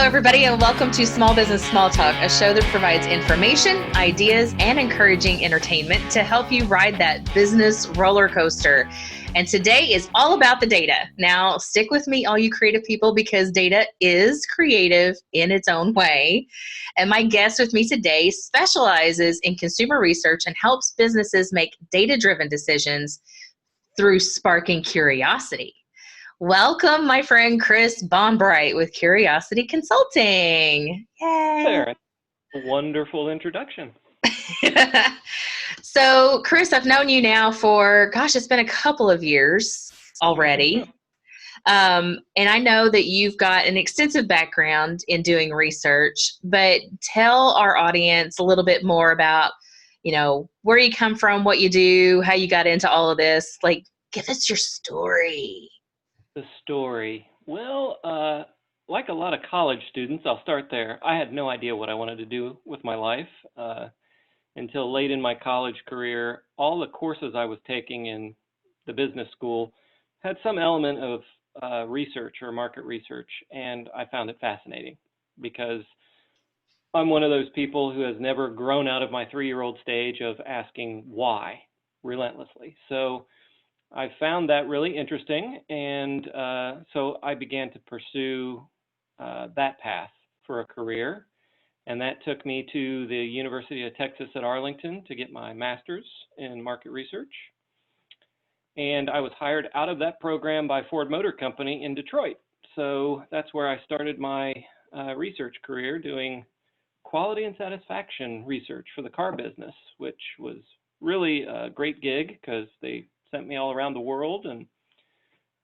Hello, everybody, and welcome to Small Business Small Talk, a show that provides information, ideas, and encouraging entertainment to help you ride that business roller coaster. And today is all about the data. Now, stick with me, all you creative people, because data is creative in its own way. And my guest with me today specializes in consumer research and helps businesses make data-driven decisions through sparking curiosity. Welcome, my friend Chris Bonbright with Curiosity Consulting. Yay! There, wonderful introduction. So, Chris, I've known you now for, it's been a couple of years already. And I know that you've got an extensive background in doing research, but tell our audience a little bit more about, where you come from, what you do, how you got into all of this. Like, give us your story. The story. Well, like a lot of college students, I'll start there. I had no idea what I wanted to do with my life until late in my college career. All the courses I was taking in the business school had some element of research or market research, and I found it fascinating because I'm one of those people who has never grown out of my 3-year-old stage of asking why relentlessly. So I found that really interesting, and so I began to pursue that path for a career, and that took me to the University of Texas at Arlington to get my master's in market research. And I was hired out of that program by Ford Motor Company in Detroit. So that's where I started my research career, doing quality and satisfaction research for the car business, which was really a great gig because they sent me all around the world, and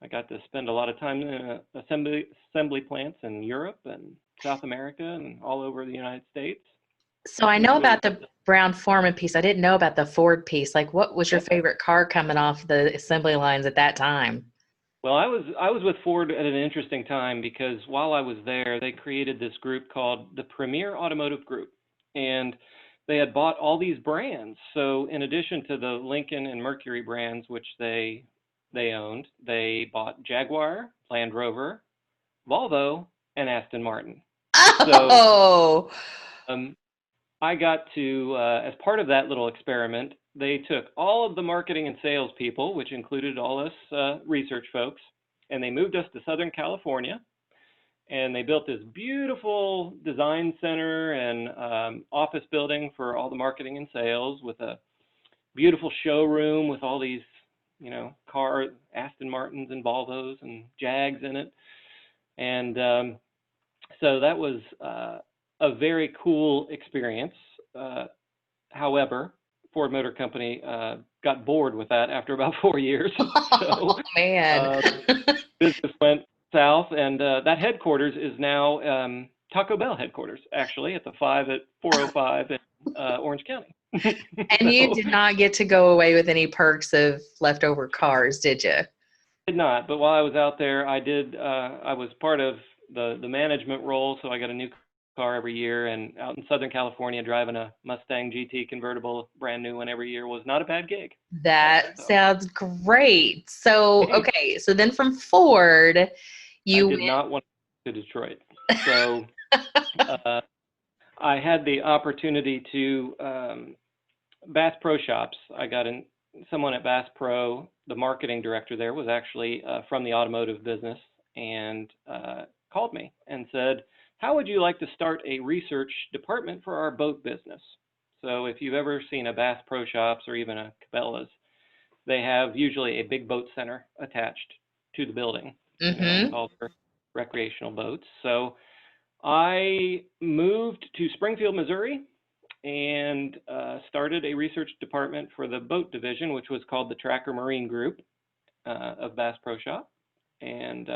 I got to spend a lot of time in assembly plants in Europe and South America and all over the United States. So I know about the Brown-Forman piece. I didn't know about the Ford piece. Like, what was your favorite car coming off the assembly lines at that time? Well, I was with Ford at an interesting time because while I was there, they created this group called the Premier Automotive Group, and they had bought all these brands. So in addition to the Lincoln and Mercury brands, which they owned, they bought Jaguar, Land Rover, Volvo, and Aston Martin. Oh! So I got to, as part of that little experiment, they took all of the marketing and sales people, which included all us research folks, and they moved us to Southern California. And they built this beautiful design center and office building for all the marketing and sales, with a beautiful showroom with all these, cars, Aston Martins and Volvos and Jags in it. And so that was a very cool experience. However, Ford Motor Company got bored with that after about 4 years. Oh, man. Business went south, and that headquarters is now Taco Bell headquarters, actually, at the 5 at 405 in Orange County. And you did not get to go away with any perks of leftover cars, did you? Did not, but while I was out there, I was part of the management role, so I got a new car every year, and out in Southern California, driving a Mustang GT convertible, brand new one every year, was not a bad gig. That sounds great. So, okay, so then from Ford, I did not want to go to Detroit. So I had the opportunity to Bass Pro Shops. I got someone at Bass Pro, the marketing director there was actually from the automotive business, and called me and said, how would you like to start a research department for our boat business? So if you've ever seen a Bass Pro Shops or even a Cabela's, they have usually a big boat center attached to the building. Mm-hmm. All their recreational boats. So I moved to Springfield, Missouri, and started a research department for the boat division, which was called the Tracker Marine Group of Bass Pro Shop. And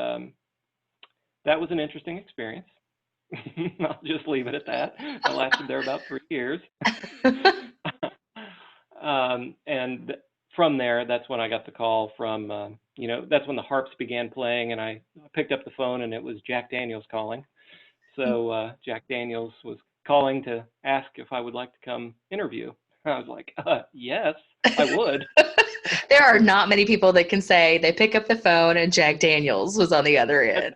that was an interesting experience. I'll just leave it at that. I lasted there about 3 years. And from there, that's when I got the call from, that's when the harps began playing, and I picked up the phone, and it was Jack Daniels calling. So Jack Daniels was calling to ask if I would like to come interview. I was like, yes, I would. There are not many people that can say they pick up the phone and Jack Daniels was on the other end.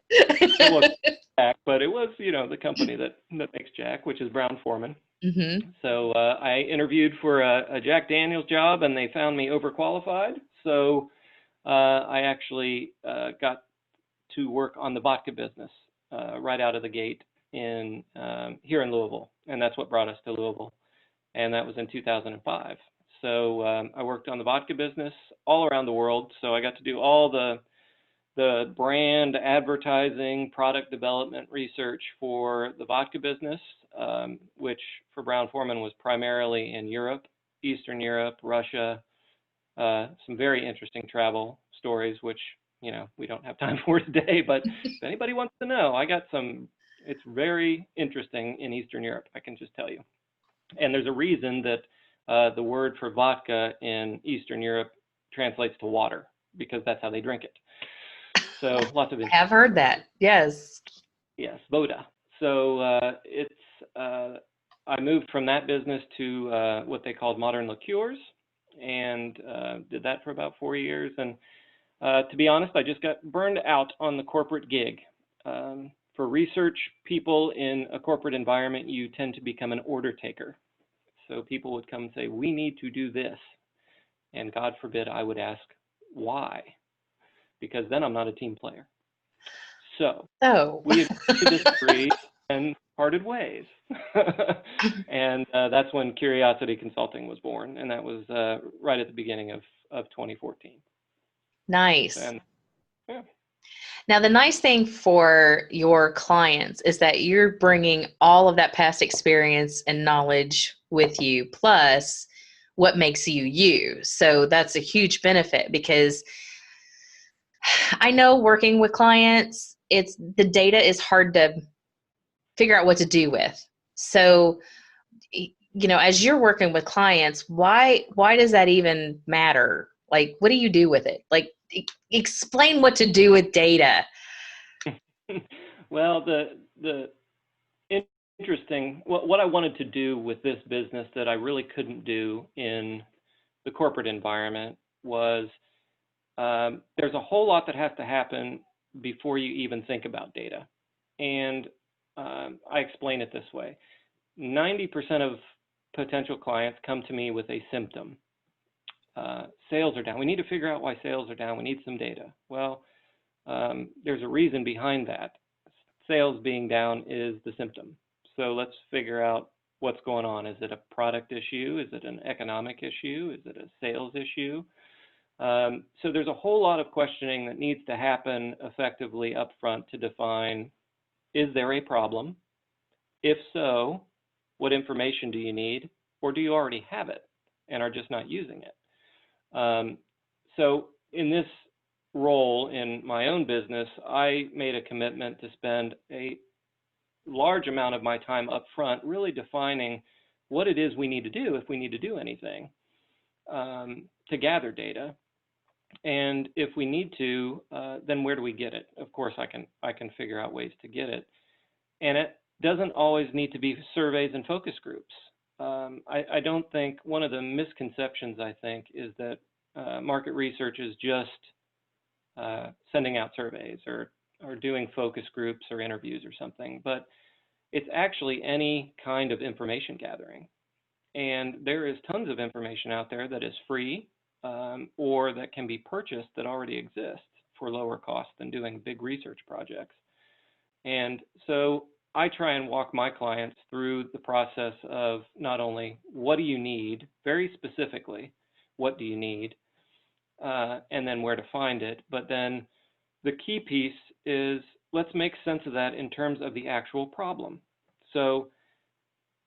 Look, Jack, but it was, the company that makes Jack, which is Brown-Forman. Mm-hmm. So I interviewed for a Jack Daniels job, and they found me overqualified. So I actually got to work on the vodka business right out of the gate here in Louisville, and that's what brought us to Louisville, and that was in 2005. So I worked on the vodka business all around the world. So I got to do all the brand advertising, product development research for the vodka business, which for Brown-Forman was primarily in Europe, Eastern Europe, Russia. Some very interesting travel stories, which we don't have time for today. But if anybody wants to know, I got some. It's very interesting in Eastern Europe, I can just tell you. And there's a reason that the word for vodka in Eastern Europe translates to water, because that's how they drink it. So lots of I have heard that. Yes. Yes, Voda. So I moved from that business to what they called modern liqueurs, and did that for about 4 years. And to be honest, I just got burned out on the corporate gig. For research people in a corporate environment, you tend to become an order taker. So people would come and say, we need to do this. And God forbid I would ask, why? Because then I'm not a team player. So we agreed to disagree and parted ways. And that's when Curiosity Consulting was born. And that was right at the beginning of 2014. Nice. And yeah. Now, the nice thing for your clients is that you're bringing all of that past experience and knowledge with you, plus what makes you you. So that's a huge benefit, because I know working with clients, the data is hard to figure out what to do with. So, as you're working with clients, why does that even matter? Like, what do you do with it? Like, explain what to do with data. Well, the interesting, what I wanted to do with this business that I really couldn't do in the corporate environment was there's a whole lot that has to happen before you even think about data. And I explain it this way. 90% of potential clients come to me with a symptom. Sales are down. We need to figure out why sales are down. We need some data. Well, there's a reason behind that. Sales being down is the symptom. So let's figure out what's going on. Is it a product issue? Is it an economic issue? Is it a sales issue? So there's a whole lot of questioning that needs to happen effectively upfront to define, is there a problem? If so, what information do you need? Or do you already have it and are just not using it? So in this role in my own business, I made a commitment to spend a large amount of my time up front really defining what it is we need to do if we need to do anything to gather data. And if we need to, then where do we get it? Of course, I can figure out ways to get it. And it doesn't always need to be surveys and focus groups. I don't think, one of the misconceptions, I think, is that market research is just sending out surveys or doing focus groups or interviews or something, but it's actually any kind of information gathering. And there is tons of information out there that is free or that can be purchased that already exists for lower cost than doing big research projects. And so I try and walk my clients through the process of not only what do you need, very specifically, what do you need, and then where to find it, but then the key piece is let's make sense of that in terms of the actual problem. So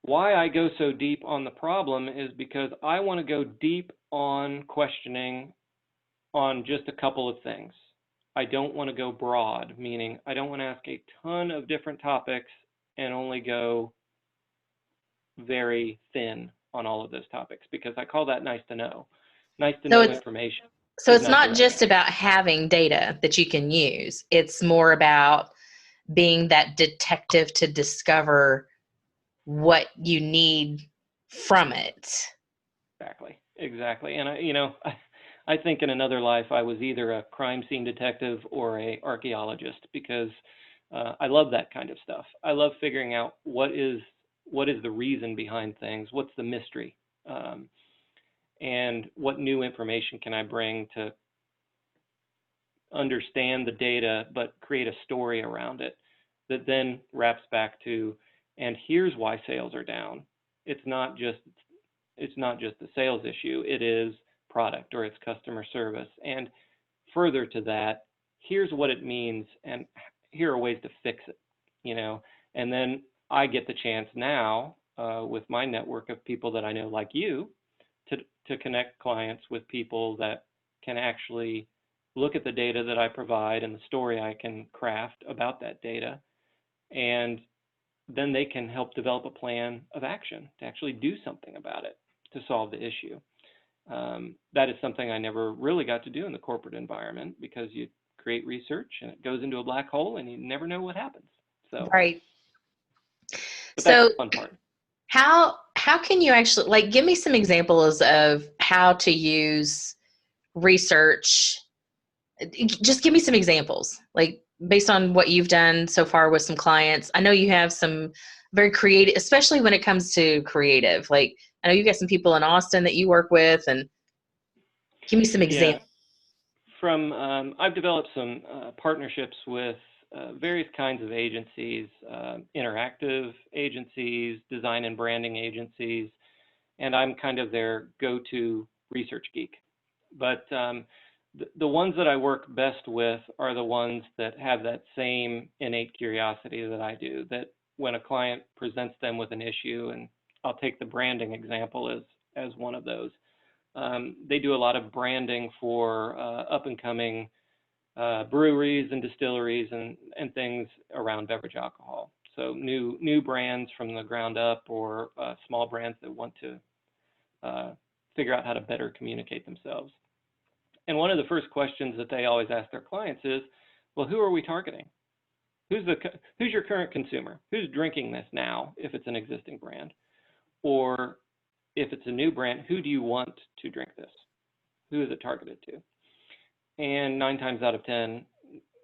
why I go so deep on the problem is because I want to go deep on questioning on just a couple of things. I don't want to go broad, meaning I don't want to ask a ton of different topics and only go very thin on all of those topics, because I call that nice to know. Nice to know information. So it's not just about having data that you can use. It's more about being that detective to discover what you need from it. Exactly. And I think in another life I was either a crime scene detective or a archaeologist, because I love that kind of stuff. I love figuring out what is the reason behind things, what's the mystery, and what new information can I bring to understand the data, but create a story around it that then wraps back to, and here's why sales are down. It's not just the sales issue. It is product or it's customer service. And further to that, here's what it means, and here are ways to fix it. And then I get the chance now with my network of people that I know, like you, to connect clients with people that can actually look at the data that I provide and the story I can craft about that data, and then they can help develop a plan of action to actually do something about it to solve the issue. That is something I never really got to do in the corporate environment, because you create research and it goes into a black hole and you never know what happens. So, Right. but that's So the fun part. how can you actually, like, give me some examples of how to use research? Just give me some examples, like based on what you've done so far with some clients. I know you have some very creative, especially when it comes to creative. Like, I know you got some people in Austin that you work with, and give me some Yeah, examples. I've developed some partnerships with various kinds of agencies, interactive agencies, design and branding agencies, and I'm kind of their go-to research geek. But the ones that I work best with are the ones that have that same innate curiosity that I do, that when a client presents them with an issue, and I'll take the branding example as one of those. They do a lot of branding for up and coming breweries and distilleries and things around beverage alcohol. So new brands from the ground up, or small brands that want to figure out how to better communicate themselves. And one of the first questions that they always ask their clients is, well, who are we targeting? Who's your current consumer? Who's drinking this now, if it's an existing brand? Or if it's a new brand, who do you want to drink this? Who is it targeted to? And 9 times out of 10,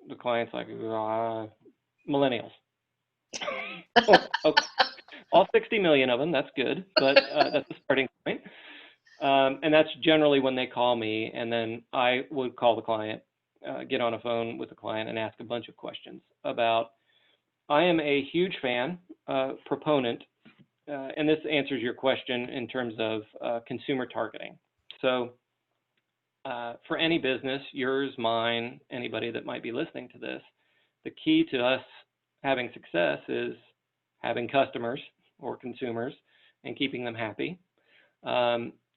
the client's like, millennials. Okay. All 60 million of them, that's good, but that's a starting point. And that's generally when they call me, and then I would call the client, get on a phone with the client and ask a bunch of questions about, I am a huge fan, proponent, and this answers your question in terms of consumer targeting. So for any business, yours, mine, anybody that might be listening to this, the key to us having success is having customers or consumers and keeping them happy.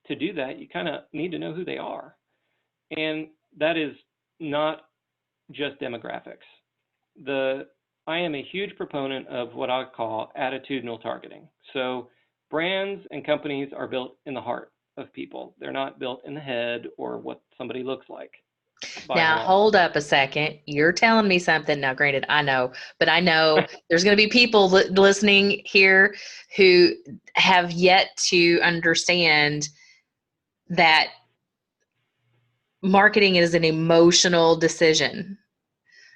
To do that, you kind of need to know who they are. And that is not just demographics. I am a huge proponent of what I call attitudinal targeting. So brands and companies are built in the heart of people. They're not built in the head or what somebody looks like. Now, hold up a second. You're telling me something. Now, granted, I know, but I know there's going to be people listening here who have yet to understand that marketing is an emotional decision.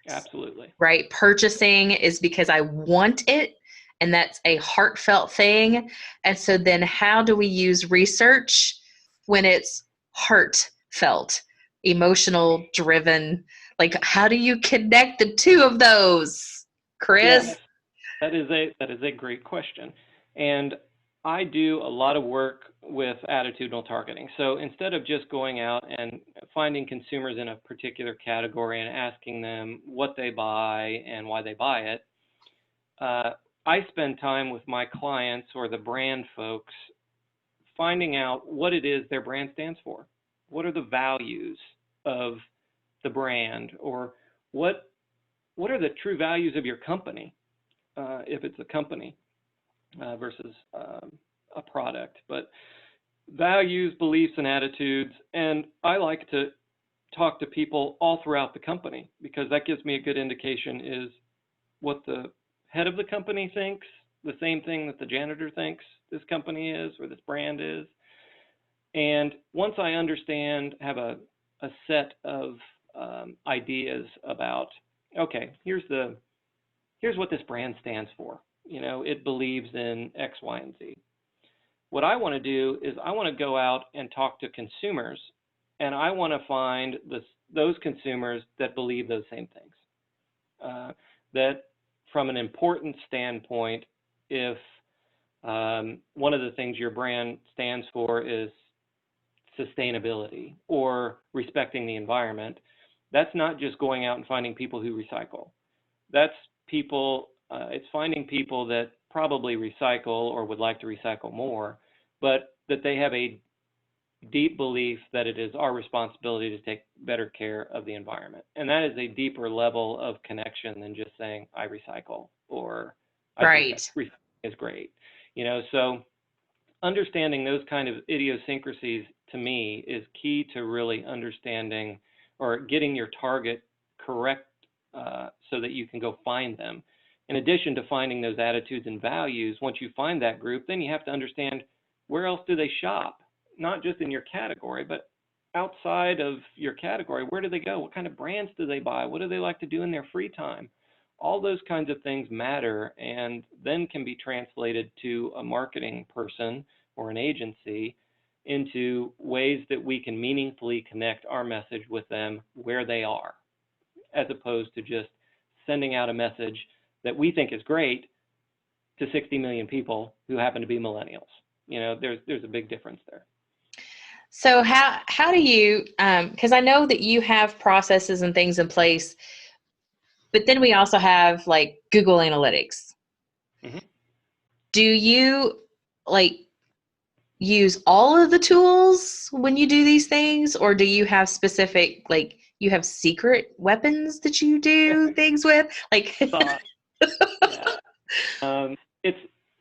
Absolutely. Right? Purchasing is because I want it, and that's a heartfelt thing. And so then how do we use research when it's heartfelt, emotional driven? Like, how do you connect the two of those, Chris? Yes, that is a great question. And I do a lot of work with attitudinal targeting. So instead of just going out and finding consumers in a particular category and asking them what they buy and why they buy it, I spend time with my clients or the brand folks finding out what it is their brand stands for. What are the values of the brand, or what are the true values of your company, if it's a company versus a product. But values, beliefs, and attitudes. And I like to talk to people all throughout the company, because that gives me a good indication is what the head of the company thinks, the same thing that the janitor thinks this company is or this brand is. And once I understand, have a set of ideas about, okay, here's the here's what this brand stands for. It believes in X, Y, and Z. What I want to do is I want to go out and talk to consumers, and I want to find those consumers that believe those same things. That from an importance standpoint, if one of the things your brand stands for is sustainability or respecting the environment, that's not just going out and finding people who recycle. That's it's finding people that probably recycle or would like to recycle more, but that they have a deep belief that it is our responsibility to take better care of the environment. And that is a deeper level of connection than just saying, I recycle, or I think that recycling is great. So understanding those kind of idiosyncrasies to me is key to really understanding or getting your target correct so that you can go find them. In addition to finding those attitudes and values, once you find that group, then you have to understand where else do they shop, not just in your category, but outside of your category. Where do they go? What kind of brands do they buy? What do they like to do in their free time? All those kinds of things matter, and then can be translated to a marketing person or an agency into ways that we can meaningfully connect our message with them where they are, as opposed to just sending out a message that we think is great to 60 million people who happen to be millennials. There's a big difference there. So how do you, because I know that you have processes and things in place, but then we also have like Google Analytics. Mm-hmm. Do you use all of the tools when you do these things, or do you have specific, you have secret weapons that you do things with?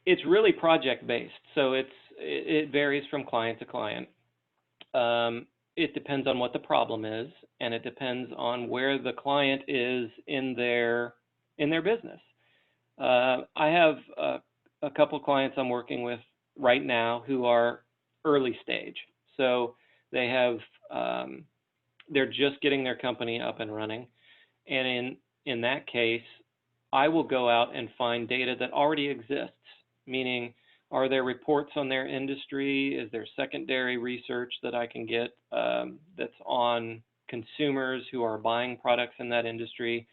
It's really project based, so it varies from client to client. It depends on what the problem is, and it depends on where the client is in their business. I have a couple clients I'm working with right now who are early stage, so they have they're just getting their company up and running, and in that case, I will go out and find data that already exists, meaning, are there reports on their industry? Is there secondary research that I can get that's on consumers who are buying products in that industry?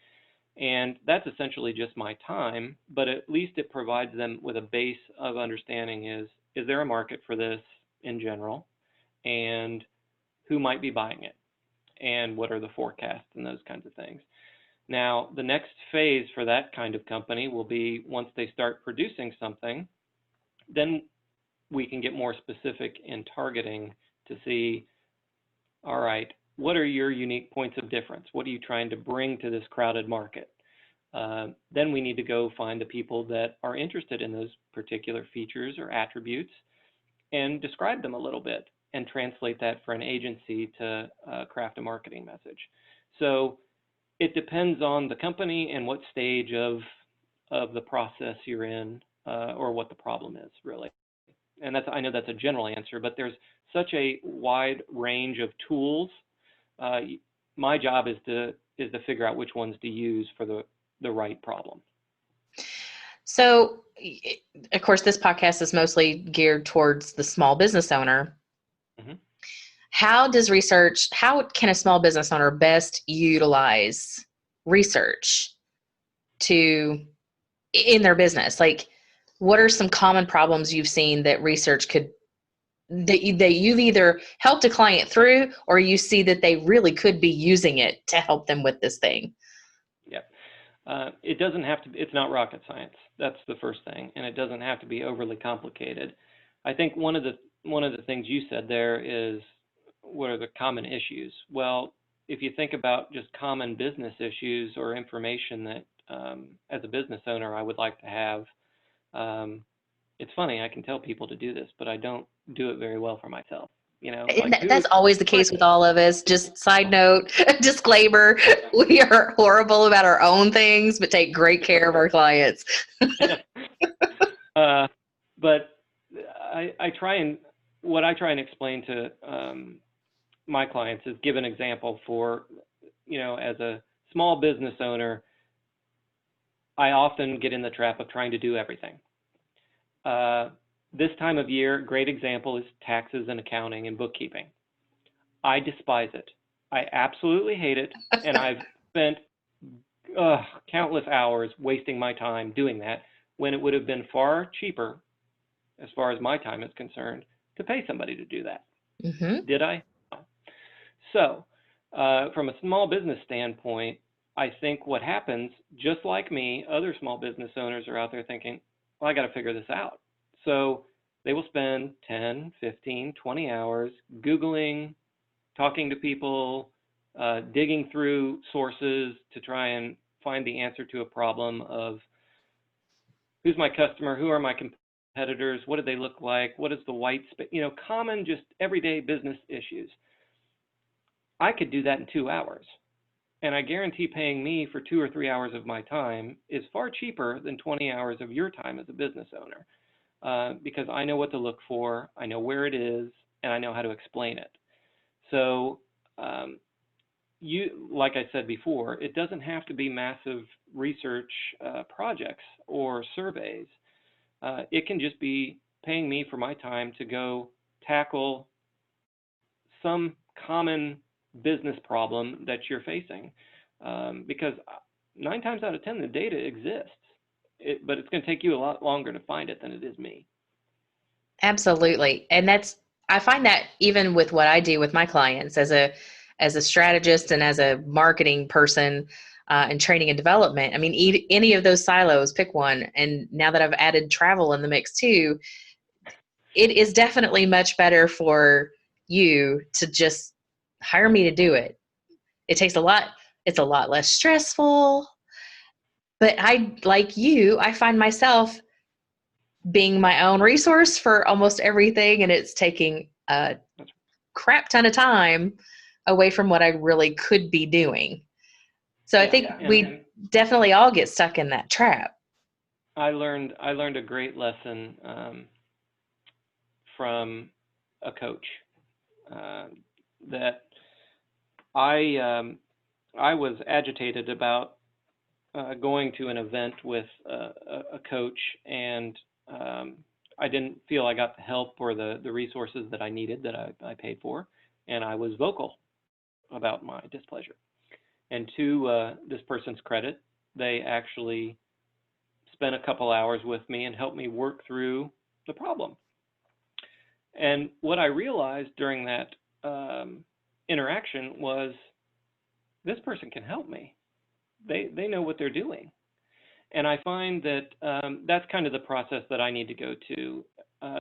And that's essentially just my time, but at least it provides them with a base of understanding is there a market for this in general? And who might be buying it? And what are the forecasts and those kinds of things? Now, the next phase for that kind of company will be once they start producing something, then we can get more specific in targeting to see, all right, what are your unique points of difference? What are you trying to bring to this crowded market? Then we need to go find the people that are interested in those particular features or attributes and describe them a little bit and translate that for an agency to craft a marketing message. So it depends on the company and what stage of the process you're in or what the problem is, really. And I know that's a general answer, but there's such a wide range of tools. My job is to figure out which ones to use for the right problem. So, of course, this podcast is mostly geared towards the small business owner. Mm-hmm. How can a small business owner best utilize research in their business? What are some common problems you've seen that research that you've either helped a client through, or you see that they really could be using it to help them with this thing? Yeah. It doesn't have to, it's not rocket science. That's the first thing. And it doesn't have to be overly complicated. I think one of the things you said there is, what are the common issues? Well, if you think about just common business issues or information that as a business owner I would like to have, it's funny, I can tell people to do this, but I don't do it very well for myself. That's always the case with all of us. Just side note, disclaimer, we are horrible about our own things, but take great care of our clients. But what I try and explain to my clients is give an example for, as a small business owner, I often get in the trap of trying to do everything. This time of year, great example is taxes and accounting and bookkeeping. I despise it. I absolutely hate it, and I've spent countless hours wasting my time doing that when it would have been far cheaper, as far as my time is concerned, to pay somebody to do that. Mm-hmm. Did I? No. So, from a small business standpoint, I think what happens, just like me, other small business owners are out there thinking, well, I got to figure this out. So they will spend 10, 15, 20 hours Googling, talking to people, digging through sources to try and find the answer to a problem of who's my customer, who are my competitors, what do they look like, what is the white space, common just everyday business issues. I could do that in 2 hours. And I guarantee paying me for 2 or 3 hours of my time is far cheaper than 20 hours of your time as a business owner, because I know what to look for, I know where it is, and I know how to explain it. So like I said before, it doesn't have to be massive research projects or surveys. It can just be paying me for my time to go tackle some common business problem that you're facing, because 9 times out of 10 the data exists, but it's going to take you a lot longer to find it than it is me. Absolutely. And I find that even with what I do with my clients as a strategist and as a marketing person, and training and development. I mean, any of those silos, pick one. And now that I've added travel in the mix too, it is definitely much better for you to just hire me to do it. It's a lot less stressful, but I find myself being my own resource for almost everything, and it's taking a crap ton of time away from what I really could be doing. So I think we definitely all get stuck in that trap. I learned a great lesson from a coach, that I was agitated about going to an event with a coach, and I didn't feel I got the help or the resources that I needed, that I paid for, and I was vocal about my displeasure. And to this person's credit, they actually spent a couple hours with me and helped me work through the problem. And what I realized during that interaction was, this person can help me. They know what they're doing. And I find that that's kind of the process that I need to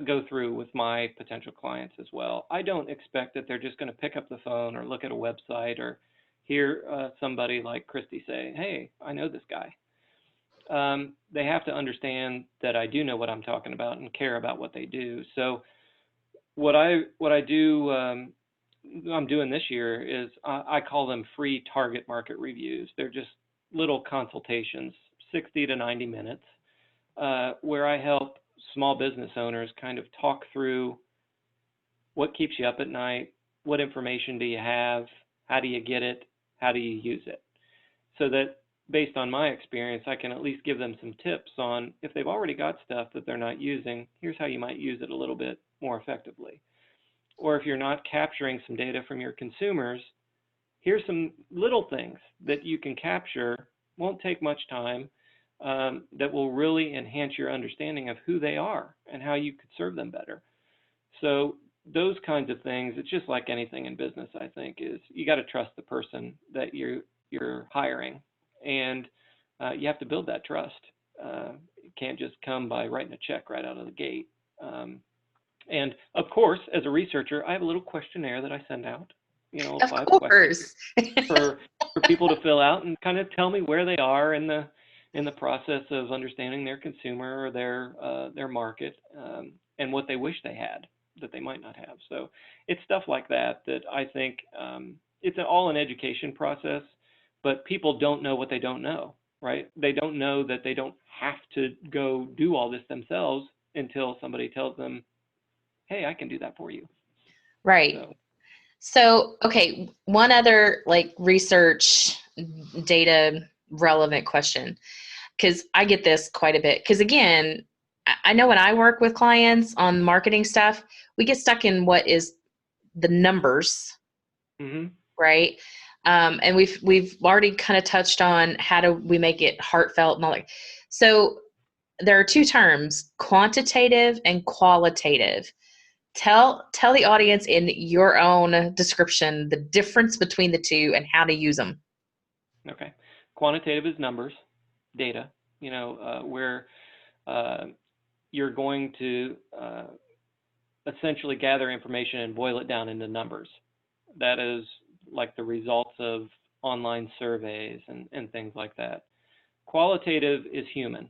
go through with my potential clients as well. I don't expect that they're just going to pick up the phone or look at a website or hear somebody like Christy say, hey, I know this guy. They have to understand that I do know what I'm talking about and care about what they do. So what I do, I'm doing this year is I call them free target market reviews. They're just little consultations, 60 to 90 minutes, where I help small business owners kind of talk through what keeps you up at night, what information do you have, how do you get it, how do you use it, so that based on my experience, I can at least give them some tips on, if they've already got stuff that they're not using, here's how you might use it a little bit more effectively. Or if you're not capturing some data from your consumers, here's some little things that you can capture, won't take much time, that will really enhance your understanding of who they are and how you could serve them better. So those kinds of things, it's just like anything in business, I think, is you got to trust the person that you're hiring, and you have to build that trust. It can't just come by writing a check right out of the gate. And of course, as a researcher, I have a little questionnaire that I send out, Of 5 course. questions for people to fill out and kind of tell me where they are in the process of understanding their consumer or their market, and what they wish they had that they might not have. So it's stuff like that I think it's all an education process, but people don't know what they don't know, right? They don't know that they don't have to go do all this themselves until somebody tells them, hey, I can do that for you. Right. So, okay, one other research data relevant question. because I get this quite a bit. Because again, I know when I work with clients on marketing stuff, we get stuck in what is the numbers, right? And we've already kind of touched on how do we make it heartfelt and all that. So there are two terms, quantitative and qualitative. Tell the audience in your own description the difference between the two and how to use them. Okay. Quantitative is numbers, data, where you're going to essentially gather information and boil it down into numbers. That is like the results of online surveys and things like that. Qualitative is human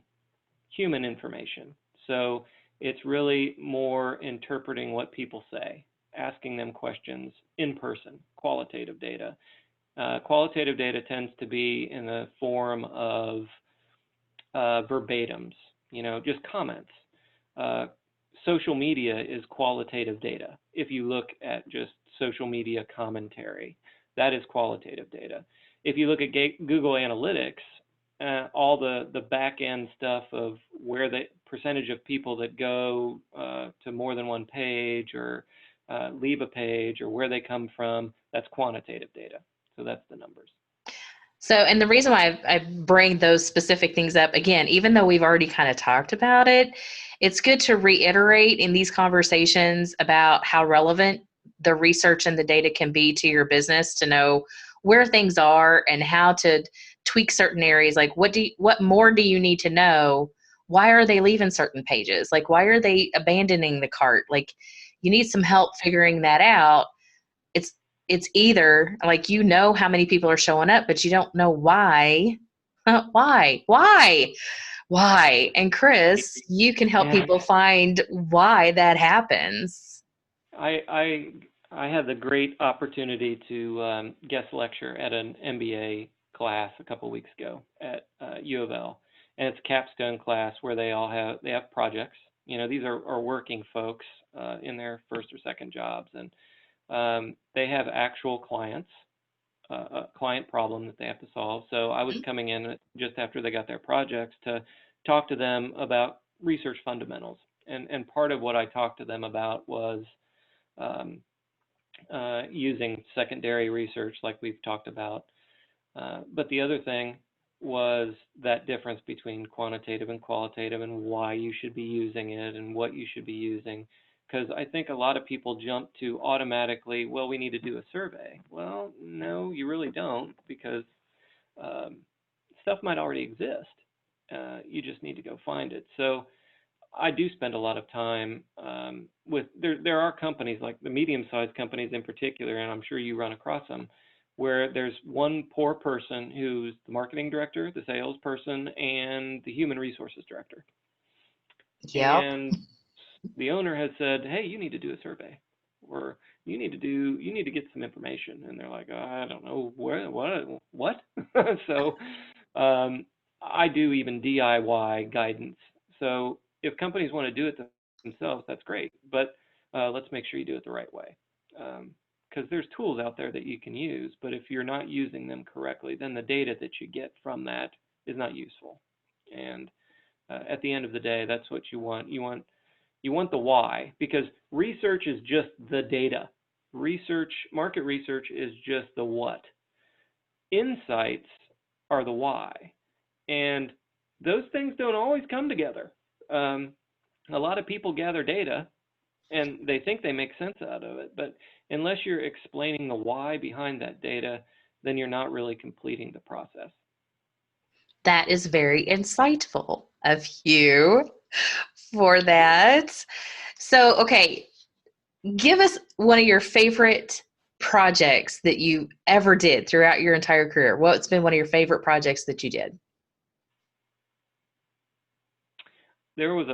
information. So it's really more interpreting what people say, asking them questions in person, qualitative data. Qualitative data tends to be in the form of verbatims, just comments. Social media is qualitative data. If you look at just social media commentary, that is qualitative data. If you look at Google Analytics, all the back end stuff of where the percentage of people that go to more than one page or leave a page or where they come from, that's quantitative data. So that's the numbers. So, and the reason why I bring those specific things up, again, even though we've already kind of talked about it, it's good to reiterate in these conversations about how relevant the research and the data can be to your business to know where things are and how to tweak certain areas. Like what more do you need to know? Why are they leaving certain pages? Like, why are they abandoning the cart? Like, you need some help figuring that out. It's either like how many people are showing up, but you don't know why. Why? And Chris, you can help people find why that happens. I had the great opportunity to guest lecture at an MBA class a couple of weeks ago at U of L, and it's a capstone class where they have projects. These are working folks in their first or second jobs, and they have actual clients, a client problem that they have to solve. So I was coming in just after they got their projects to talk to them about research fundamentals. And part of what I talked to them about was using secondary research like we've talked about. But the other thing was that difference between quantitative and qualitative and why you should be using it and what you should be using. Because I think a lot of people jump to automatically, well, we need to do a survey. Well, no, you really don't, because stuff might already exist. You just need to go find it. So I do spend a lot of time with, there are companies like the medium-sized companies in particular, and I'm sure you run across them, where there's one poor person who's the marketing director, the salesperson, and the human resources director. Yep. And the owner has said, hey, you need to do a survey, or you need to get some information. And they're like, I don't know, what? So I do even DIY guidance. So if companies want to do it themselves, that's great. But let's make sure you do it the right way. Because there's tools out there that you can use, but if you're not using them correctly, then the data that you get from that is not useful. And at the end of the day, that's what you want. You want the why, because research is just the data. Market research is just the what. Insights are the why. And those things don't always come together. A lot of people gather data and they think they make sense out of it, but unless you're explaining the why behind that data, then you're not really completing the process. That is very insightful of you for that. So, okay, give us one of your favorite projects that you ever did throughout your entire career. What's been one of your favorite projects that you did? There was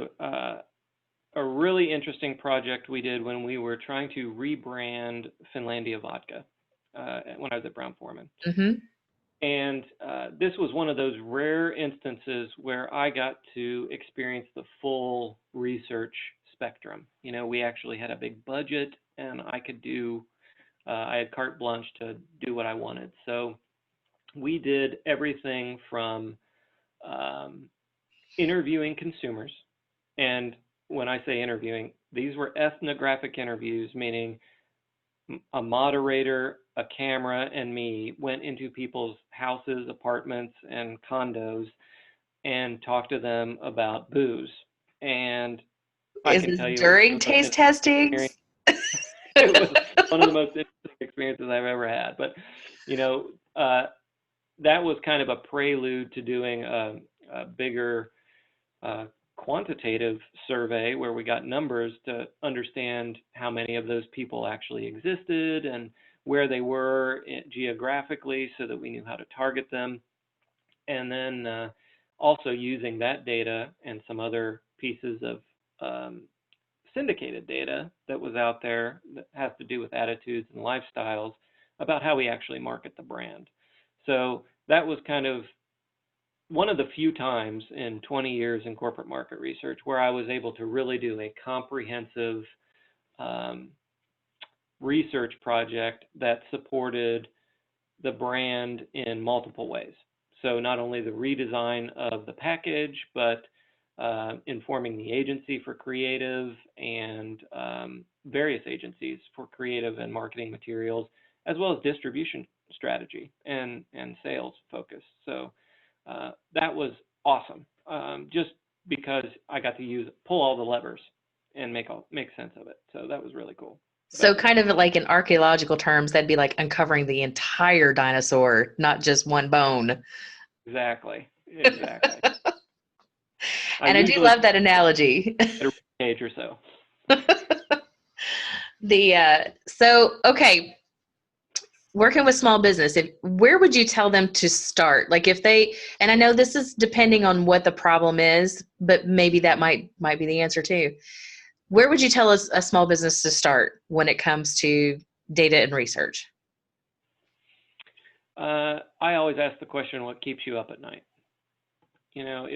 a really interesting project we did when we were trying to rebrand Finlandia vodka when I was at Brown-Forman. Mm-hmm. And this was one of those rare instances where I got to experience the full research spectrum. We actually had a big budget, and I had carte blanche to do what I wanted. So we did everything from um, interviewing consumers. And when I say interviewing, these were ethnographic interviews, meaning a moderator, a camera, and me went into people's houses, apartments, and condos and talked to them about booze. And I Is can this tell you it was during the most taste interesting testings? experience. It was one of the most interesting experiences I've ever had. But, you know, that was kind of a prelude to doing a bigger quantitative survey where we got numbers to understand how many of those people actually existed and where they were geographically so that we knew how to target them. And then also using that data and some other pieces of syndicated data that was out there that has to do with attitudes and lifestyles about how we actually market the brand. So that was kind of one of the few times in 20 years in corporate market research where I was able to really do a comprehensive research project that supported the brand in multiple ways. So not only the redesign of the package, but informing the agency for creative and various agencies for creative and marketing materials, as well as distribution strategy and sales focus. So that was awesome, just because I got to pull all the levers and make sense of it. So that was really cool. So kind of like in archaeological terms, that'd be like uncovering the entire dinosaur, not just one bone. Exactly. And I do love that analogy. A page or so. Okay, working with small business, where would you tell them to start? Like if they, and I know this is depending on what the problem is, but maybe that might be the answer too. Where would you tell us a small business to start when it comes to data and research? I always ask the question, what keeps you up at night? You know,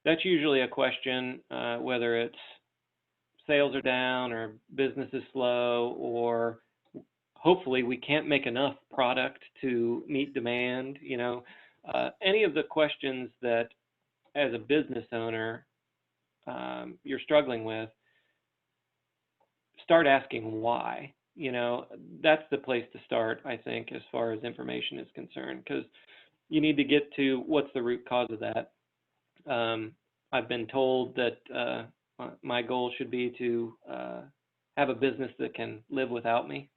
that's usually a question, whether it's sales are down or business is slow, or hopefully we can't make enough product to meet demand. You know, any of the questions that as a business owner you're struggling with, start asking why. You know, that's the place to start, I think, as far as information is concerned, because you need to get to what's the root cause of that. I've been told that my goal should be to have a business that can live without me.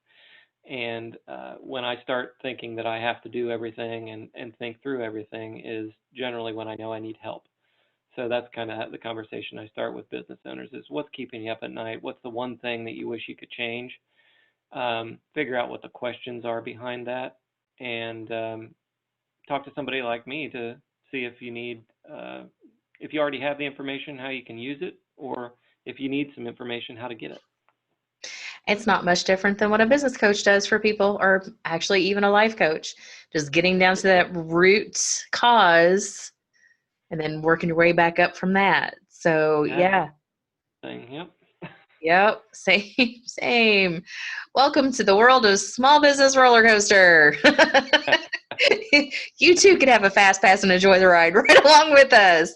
And when I start thinking that I have to do everything and think through everything is generally when I know I need help. So that's kind of the conversation I start with business owners is what's keeping you up at night? What's the one thing that you wish you could change? Figure out what the questions are behind that, and talk to somebody like me to see if you need, if you already have the information, how you can use it, or if you need some information, how to get it. It's not much different than what a business coach does for people, or actually even a life coach. Just getting down to that root cause and then working your way back up from that. So yeah. Yep. Yep. Same. Welcome to the world of small business roller coaster. You too could have a fast pass and enjoy the ride right along with us.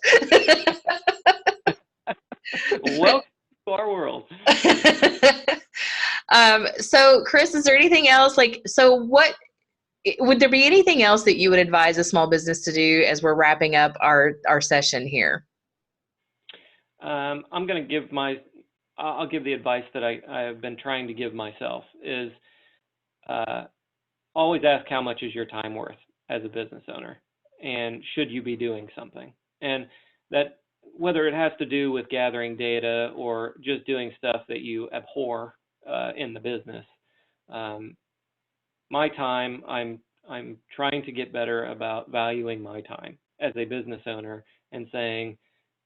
Welcome to our world. So Chris, is there anything else would there be anything else that you would advise a small business to do as we're wrapping up our session here? I'm going to I'll give the advice that I've been trying to give myself is always ask how much is your time worth as a business owner, and should you be doing something? And that whether it has to do with gathering data or just doing stuff that you abhor in the business. My time, I'm trying to get better about valuing my time as a business owner and saying,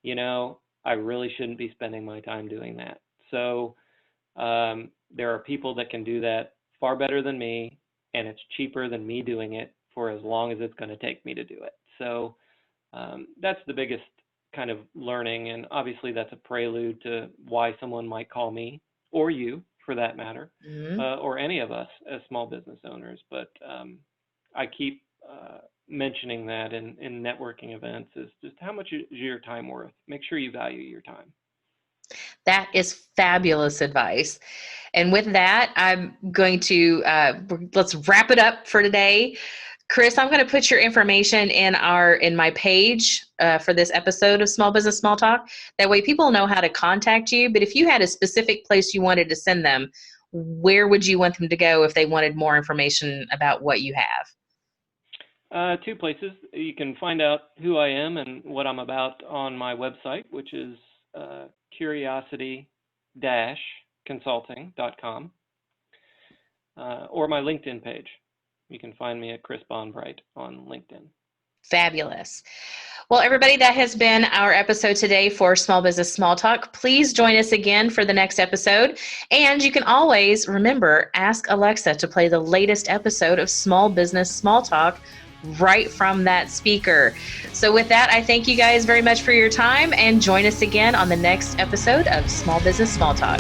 you know, I really shouldn't be spending my time doing that. So there are people that can do that far better than me, and it's cheaper than me doing it for as long as it's going to take me to do it. So that's the biggest kind of learning, and obviously that's a prelude to why someone might call me, or you for that matter, or any of us as small business owners. But I keep mentioning that in networking events is just how much is your time worth? Make sure you value your time. That is fabulous advice. And with that, I'm going to let's wrap it up for today. Chris, I'm going to put your information in my page for this episode of Small Business Small Talk. That way people know how to contact you. But if you had a specific place you wanted to send them, where would you want them to go if they wanted more information about what you have? 2 places. You can find out who I am and what I'm about on my website, which is curiosity-consulting.com, or my LinkedIn page. You can find me at Chris Bonbright on LinkedIn. Fabulous. Well, everybody, that has been our episode today for Small Business Small Talk. Please join us again for the next episode. And you can always, remember, ask Alexa to play the latest episode of Small Business Small Talk right from that speaker. So with that, I thank you guys very much for your time, and join us again on the next episode of Small Business Small Talk.